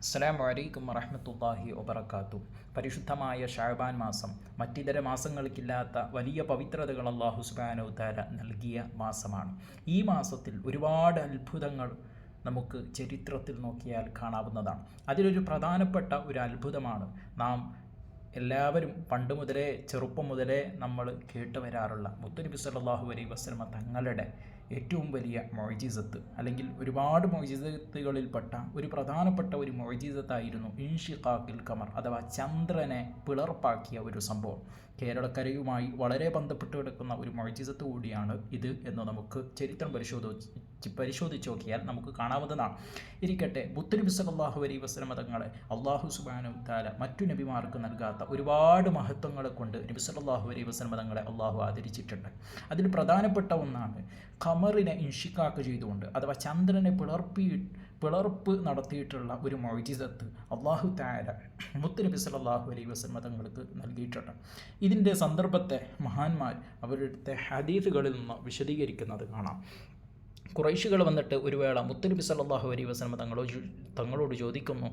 അസ്സലാമു അലൈക്കും വറഹ്മത്തുള്ളാഹി വബറകാതുഹു. പരിശുദ്ധമായ ശഅബാൻ മാസം മറ്റിതര മാസങ്ങൾക്കില്ലാത്ത വലിയ പവിത്രതകൾ അല്ലാഹു സുബ്ഹാനഹു തആല നൽകിയ മാസമാണ്. ഈ മാസത്തിൽ ഒരുപാട് അത്ഭുതങ്ങൾ നമുക്ക് ചരിത്രത്തിൽ നോക്കിയാൽ കാണാവുന്നതാണ്. അതിലൊരു പ്രധാനപ്പെട്ട ഒരു അത്ഭുതമാണ് നാം എല്ലാവരും പണ്ട് മുതലേ ചെറുപ്പം മുതലേ നമ്മൾ കേട്ട് വരാറുള്ള മുത്തുനബി സല്ലല്ലാഹു അലൈഹി വസല്ലമ തങ്ങളുടെ ഏറ്റവും വലിയ മൊയ്ജിസത്ത്, അല്ലെങ്കിൽ ഒരുപാട് മൊയ്ജിസത്തുകളിൽപ്പെട്ട ഒരു പ്രധാനപ്പെട്ട ഒരു മൊയ്ജിസത്തായിരുന്നു ഇൻഷിഖാഖിൽ ഖമർ അഥവാ ചന്ദ്രനെ പിളർപ്പാക്കിയ ഒരു സംഭവം. കേരളക്കരയുമായി വളരെ ബന്ധപ്പെട്ട് കിടക്കുന്ന ഒരു മൊയ്ജിസത്ത് കൂടിയാണ് ഇത് എന്ന് നമുക്ക് ചരിത്രം പരിശോധിച്ച് നോക്കിയാൽ നമുക്ക് കാണാവുന്നതാണ്. ഇരിക്കട്ടെ, മുത്തുനബി സല്ലല്ലാഹു അലൈഹി വസല്ലമ തങ്ങളെ അല്ലാഹു സുബ്ഹാനഹു തആല മറ്റു നബിമാർക്ക് നൽകാത്ത ഒരുപാട് മഹത്വങ്ങളെ കൊണ്ട് നബി സല്ലല്ലാഹു അലൈഹി വസല്ലമ തങ്ങളെ അല്ലാഹു ആദരിച്ചിട്ടുണ്ട്. അതിൽ പ്രധാനപ്പെട്ട ഒന്നാണ് ഖമറിനെ ഇൻഷിഖാഖ് ചെയ്തുകൊണ്ട് അഥവാ ചന്ദ്രനെ പിളർപ്പ് നടത്തിയിട്ടുള്ള ഒരു മൊയ്ജിസത്ത് അല്ലാഹു തആല മുത്തുനബി സല്ലല്ലാഹു അലൈഹി വസല്ലമ തങ്ങൾക്ക് നൽകിയിട്ടുണ്ട്. ഇതിൻ്റെ സന്ദർഭത്തെ മഹാന്മാർ അവരുടെ ഹദീസുകളിൽ നിന്ന് വിശദീകരിക്കുന്നത് കാണാം. ഖുറൈശികൾ വന്നിട്ട് ഒരു വേള മുത്തുനബി സല്ലല്ലാഹു അലൈഹി വസല്ലമ തങ്ങളോട് ചോദിക്കുന്നു,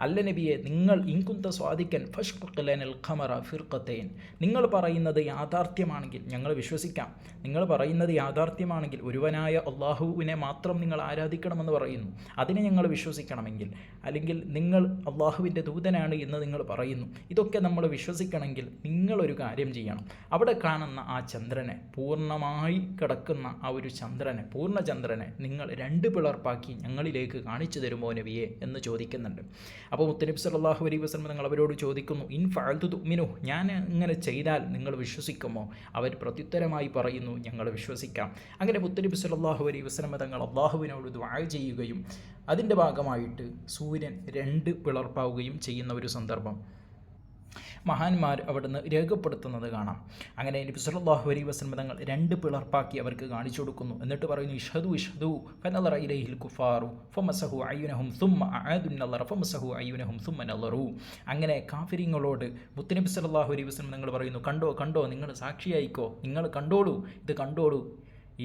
അല്ല നബിയെ, നിങ്ങൾ ഇൻകുന്ത സ്വാദിക്കൻ ഫഷ്ഖഖ് ലനൽ ഖമറ ഫിർഖതൈൻ, നിങ്ങൾ പറയുന്നത് യാഥാർത്ഥ്യമാണെങ്കിൽ ഞങ്ങൾ വിശ്വസിക്കാം. നിങ്ങൾ പറയുന്നത് യാഥാർത്ഥ്യമാണെങ്കിൽ ഒരുവനായ അള്ളാഹുവിനെ മാത്രം നിങ്ങൾ ആരാധിക്കണമെന്ന് പറയുന്നു, അതിനെ ഞങ്ങൾ വിശ്വസിക്കണമെങ്കിൽ, അല്ലെങ്കിൽ നിങ്ങൾ അള്ളാഹുവിൻ്റെ ദൂതനാണ് എന്ന് നിങ്ങൾ പറയുന്നു, ഇതൊക്കെ നമ്മൾ വിശ്വസിക്കണമെങ്കിൽ നിങ്ങളൊരു കാര്യം ചെയ്യണം. അവിടെ കാണുന്ന ആ ചന്ദ്രനെ, പൂർണ്ണമായി കിടക്കുന്ന ആ ഒരു ചന്ദ്രനെ, പൂർണ്ണചന്ദ്രനെ നിങ്ങൾ രണ്ട് പിളർപ്പാക്കി ഞങ്ങളിലേക്ക് കാണിച്ചു തരുമോ നബിയെ എന്ന് ചോദിക്കുന്നുണ്ട്. അപ്പോൾ മുത്തുനബി സല്ലല്ലാഹു അലൈഹി വസല്ലം നിങ്ങൾ അവരോട് ചോദിക്കുന്നു, ഇൻ ഫഅൽതു തുഅ്മിനു, ഞാൻ ഇങ്ങനെ ചെയ്താൽ നിങ്ങൾ വിശ്വസിക്കുമോ? അവർ പ്രത്യുത്തരമായി പറയുന്നു, ഞങ്ങൾ വിശ്വസിക്കാം. അങ്ങനെ മുത്തുനബി സല്ലല്ലാഹു അലൈഹി വസല്ലം തങ്ങൾ അള്ളാഹുവിനോട് ദുആ ചെയ്യുകയും അതിൻ്റെ ഭാഗമായിട്ട് സൂര്യൻ രണ്ട് പിളർപ്പാവുകയും ചെയ്യുന്ന ഒരു സന്ദർഭം മഹാന്മാർ അവിടുന്ന് രേഖപ്പെടുത്തുന്നത് കാണാം. അങ്ങനെ നബി സല്ലല്ലാഹു അലൈഹി വസല്ലം തങ്ങൾ രണ്ട് പിളർപ്പാക്കി അവർക്ക് കാണിച്ചു കൊടുക്കുന്നു. എന്നിട്ട് പറയുന്നു, ഇഷ്ഹദു ഇഷ്ഹദു ഫനളറ ഇലൈഹിൽ കുഫാറു ഫമസഹു അയ്യുനഹും സുമ്മ അആദു നളറ ഫമസഹു അയ്യുനഹും സുമ്മ നളറു. അങ്ങനെ കാഫിരിങ്ങളോട് മുത്തുനബി സല്ലല്ലാഹു അലൈഹി വസല്ലം തങ്ങൾ പറയുന്നു, കണ്ടോ കണ്ടോ, നിങ്ങൾ സാക്ഷിയായിക്കോ, നിങ്ങൾ കണ്ടോളൂ, ഇത് കണ്ടോളൂ.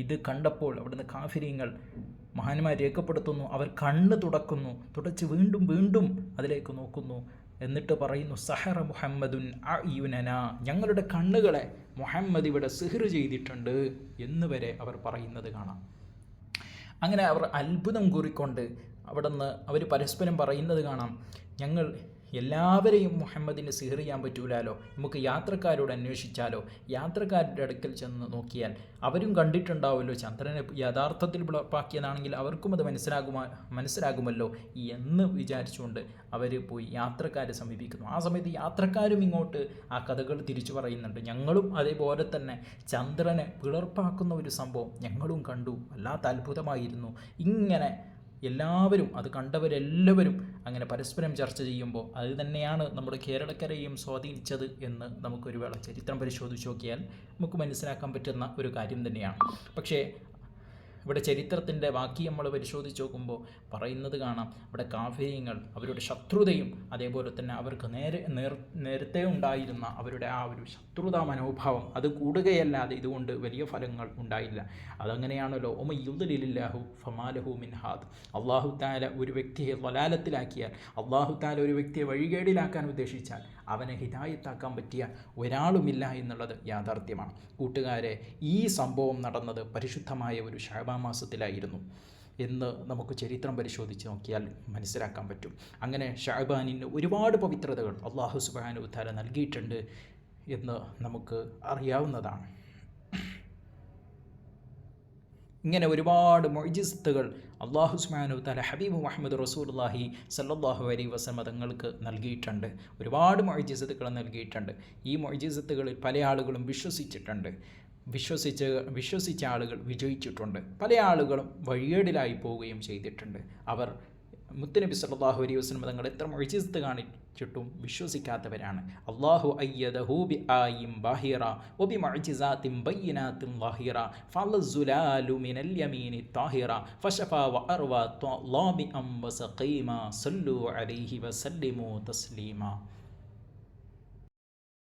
ഇത് കണ്ടപ്പോൾ അവിടുന്ന് കാഫിരിങ്ങൾ, മഹാന്മാർ രേഖപ്പെടുത്തുന്നു, അവർ കണ്ണ് തുടച്ച് വീണ്ടും വീണ്ടും അതിലേക്ക് നോക്കുന്നു. എന്നിട്ട് പറയുന്നു, സഹറ മുഹമ്മദുൻ അയുനന, ഞങ്ങളുടെ കണ്ണുകളെ മുഹമ്മദ് ഇവിടെ സിഹ്ർ ചെയ്തിട്ടുണ്ട് എന്ന് വരെ അവർ പറയുന്നത് കാണാം. അങ്ങനെ അവർ അത്ഭുതം കൂറിക്കൊണ്ട് അവിടുന്ന് അവർ പരസ്പരം പറയുന്നത് കാണാം, ഞങ്ങൾ എല്ലാവരെയും മുഹമ്മദിന് സിഹർ ചെയ്യാൻ പറ്റൂലാലോ, നമുക്ക് യാത്രക്കാരോട് അന്വേഷിച്ചാലോ, യാത്രക്കാരുടെ അടുക്കൽ ചെന്ന് നോക്കിയാൽ അവരും കണ്ടിട്ടുണ്ടാവുമല്ലോ, ചന്ദ്രനെ യഥാർത്ഥത്തിൽ പിളർപ്പാക്കിയതാണെങ്കിൽ അവർക്കും അത് മനസ്സിലാകുമല്ലോ എന്ന് വിചാരിച്ചുകൊണ്ട് അവർ പോയി യാത്രക്കാരെ സമീപിക്കുന്നു. ആ സമയത്ത് യാത്രക്കാരും ഇങ്ങോട്ട് ആ കഥകൾ തിരിച്ചു പറയുന്നുണ്ട്, ഞങ്ങളും അതേപോലെ തന്നെ ചന്ദ്രനെ പിളർപ്പാക്കുന്ന ഒരു സംഭവം ഞങ്ങളും കണ്ടു, വല്ലാത്ത അത്ഭുതമായിരുന്നു. ഇങ്ങനെ എല്ലാവരും, അത് കണ്ടവരെല്ലാവരും അങ്ങനെ പരസ്പരം ചർച്ച ചെയ്യുമ്പോൾ അത് തന്നെയാണ് നമ്മുടെ കേരളക്കരയും സ്വാധീനിച്ചത് എന്ന് നമുക്കൊരു വേള ചരിത്രം പരിശോധിച്ച് നോക്കിയാൽ നമുക്ക് മനസ്സിലാക്കാൻ പറ്റുന്ന ഒരു കാര്യം തന്നെയാണ്. പക്ഷേ ഇവിടെ ചരിത്രത്തിൻ്റെ ബാക്കി നമ്മൾ പരിശോധിച്ച് നോക്കുമ്പോൾ പറയുന്നത് കാണാം, ഇവിടെ കാഫിര്യങ്ങൾ അവരുടെ ശത്രുതയും അതേപോലെ തന്നെ അവർക്ക് നേരത്തെ ഉണ്ടായിരുന്ന അവരുടെ ആ ഒരു ശത്രുതാ മനോഭാവം അത് കൂടുകയല്ലാതെ ഇതുകൊണ്ട് വലിയ ഫലങ്ങൾ ഉണ്ടായില്ല. അതങ്ങനെയാണല്ലോ, ഒമയുദ്ലില്ലാഹു ഫമാലഹു മിൻ ഹാദ്, അള്ളാഹു താല ഒരു വ്യക്തിയെ വലാലത്തിലാക്കിയാൽ, അള്ളാഹു താല ഒരു വ്യക്തിയെ വഴികേടിലാക്കാൻ ഉദ്ദേശിച്ചാൽ അവനെ ഹിദായത്താക്കാൻ പറ്റിയ ഒരാളുമില്ല എന്നുള്ളത് യാഥാർത്ഥ്യമാണ്. കൂട്ടുകാരെ, ഈ സംഭവം നടന്നത് പരിശുദ്ധമായ ഒരു ശഅബാൻ മാസത്തിലായിരുന്നു എന്ന് നമുക്ക് ചരിത്രം പരിശോധിച്ച് നോക്കിയാൽ മനസ്സിലാക്കാൻ പറ്റും. അങ്ങനെ ശഅബാനിന് ഒരുപാട് പവിത്രതകൾ അല്ലാഹു സുബ്ഹാനഹു തആല നൽകിയിട്ടുണ്ട് എന്ന് നമുക്ക് അറിയാവുന്നതാണ്. ഇങ്ങനെ ഒരുപാട് മൊയ്ജിസത്തുകൾ അല്ലാഹു സുബ്ഹാനഹു തആല ഹബീബ് മുഹമ്മദ് റസൂലുള്ളാഹി സ്വല്ലല്ലാഹു അലൈഹി വസല്ലം തങ്ങൾക്ക് നൽകിയിട്ടുണ്ട്. ഒരുപാട് മൊയ്ജിസത്തുകൾ നൽകിയിട്ടുണ്ട്. ഈ മൊയ്ജിസത്തുകളിൽ പല ആളുകളും വിശ്വസിച്ചിട്ടുണ്ട്. വിശ്വസിച്ച ആളുകൾ വിജയിച്ചിട്ടുണ്ട്. പല ആളുകളും വഴികേടിലായി പോവുകയും ചെയ്തിട്ടുണ്ട്. അവർ മുത്തുനബി സല്ലല്ലാഹു അലൈഹി വസല്ലം തങ്ങൾ എത്ര മുഅ്ജിസത്ത് കാണിച്ചിട്ടും വിശ്വസിക്കാത്തവരാണ്. അല്ലാഹു അയ്യദഹു ബിആയിൻ ബാഹിറ വബിമുഅ്ജിസാത്തിൻ ബയ്യിനാത്തിൻ ളാഹിറ ഫലസുലാലു മിനൽ യമീനി താഹിറ ഫശഫാ വഅർവാ ളാബിഅൻ വസഖീമ സല്ലു അലൈഹി വസല്ലിമു തസ്ലീമ.